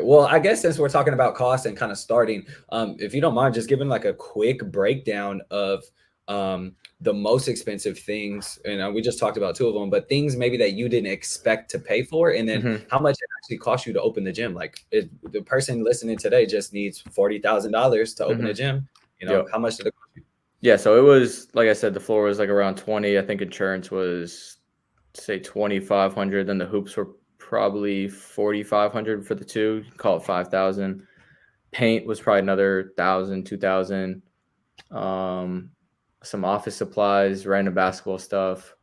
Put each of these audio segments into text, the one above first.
Well, I guess since we're talking about costs and kind of starting, if you don't mind, just giving like a quick breakdown of the most expensive things. And we just talked about two of them, but things maybe that you didn't expect to pay for, and then how much it actually cost you to open the gym. Like the person listening today just needs $40,000 to open a gym. You know, how much did it cost you? Yeah, so it was, like I said, the floor was like around 20. I think insurance was, say, 2,500. Then the hoops were probably 4,500 for the two. Call it 5,000. Paint was probably another 1,000, 2,000. Some office supplies, random basketball stuff.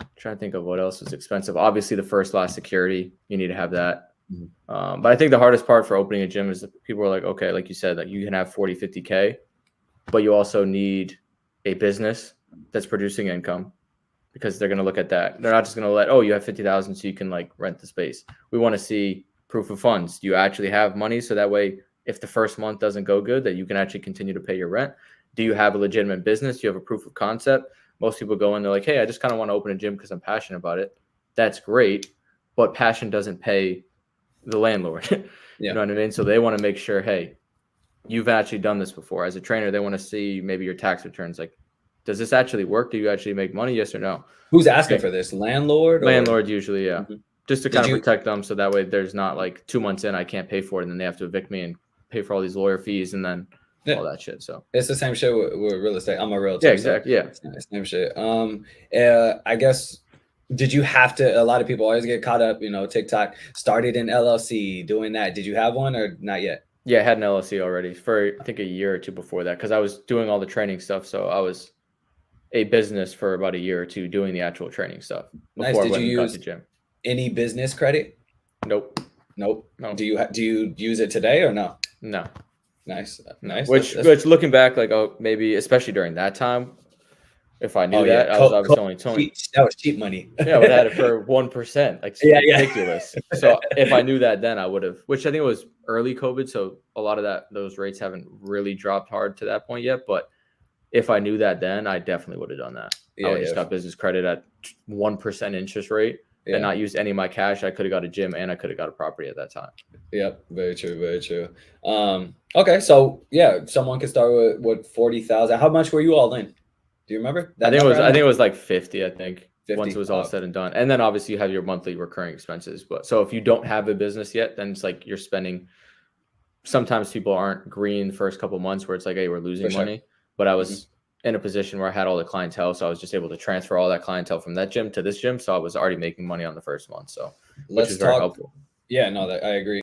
I'm trying to think of what else was expensive. Obviously, the first last security, you need to have that. But I think the hardest part for opening a gym is that people are like, okay, like you said, that you can have 40, 50K, but you also need a business that's producing income, because they're going to look at that. They're not just going to let, oh, you have 50,000 so you can like rent the space. We want to see proof of funds. Do you actually have money? So that way, if the first month doesn't go good, that you can actually continue to pay your rent. Do you have a legitimate business? Do you have a proof of concept? Most people go in, they're like, hey, I just kind of want to open a gym because I'm passionate about it. That's great, but passion doesn't pay the landlord. You know what I mean? So they want to make sure, hey, you've actually done this before. As a trainer, they want to see maybe your tax returns. Like, does this actually work? Do you actually make money? Yes or no? Who's asking for this? Landlord? Landlord usually, yeah. Just to kind of protect them, so that way there's not like 2 months in, I can't pay for it, and then they have to evict me and pay for all these lawyer fees and then all that shit. So it's the same shit with real estate. I'm a realtor. Yeah, exactly. So same shit. I guess, did you have to, a lot of people always get caught up, you know, TikTok started an LLC doing that. Did you have one or not yet? Yeah, I had an LLC already for I think a year or two before that, because I was doing all the training stuff. So I was a business for about a year or two doing the actual training stuff before I went and got the gym. Any business credit? Nope. No. Do you use it today or no? No. Nice. Which looking back, like, oh, maybe especially during that time, if I knew that, I was obviously that was cheap money. Yeah, I would have had it for 1%. Like, ridiculous. So if I knew that then, I would have. Which I think it was early COVID, so a lot of those rates haven't really dropped hard to that point yet. But if I knew that then, I definitely would have done that. I would have just got business credit at 1% interest rate and not used any of my cash. I could have got a gym and I could have got a property at that time. Yep, very true, very true. Okay, so yeah, someone could start with 40,000. How much were you all in? Do you remember? I think it was like 50. I think 50, once it was all said and done, and then obviously you have your monthly recurring expenses. But so if you don't have a business yet, then it's like you're spending. Sometimes people aren't green the first couple of months where it's like, hey, we're losing money. But I was in a position where I had all the clientele, so I was just able to transfer all that clientele from that gym to this gym. So I was already making money on the first month. So which is very helpful. Yeah, no, I agree.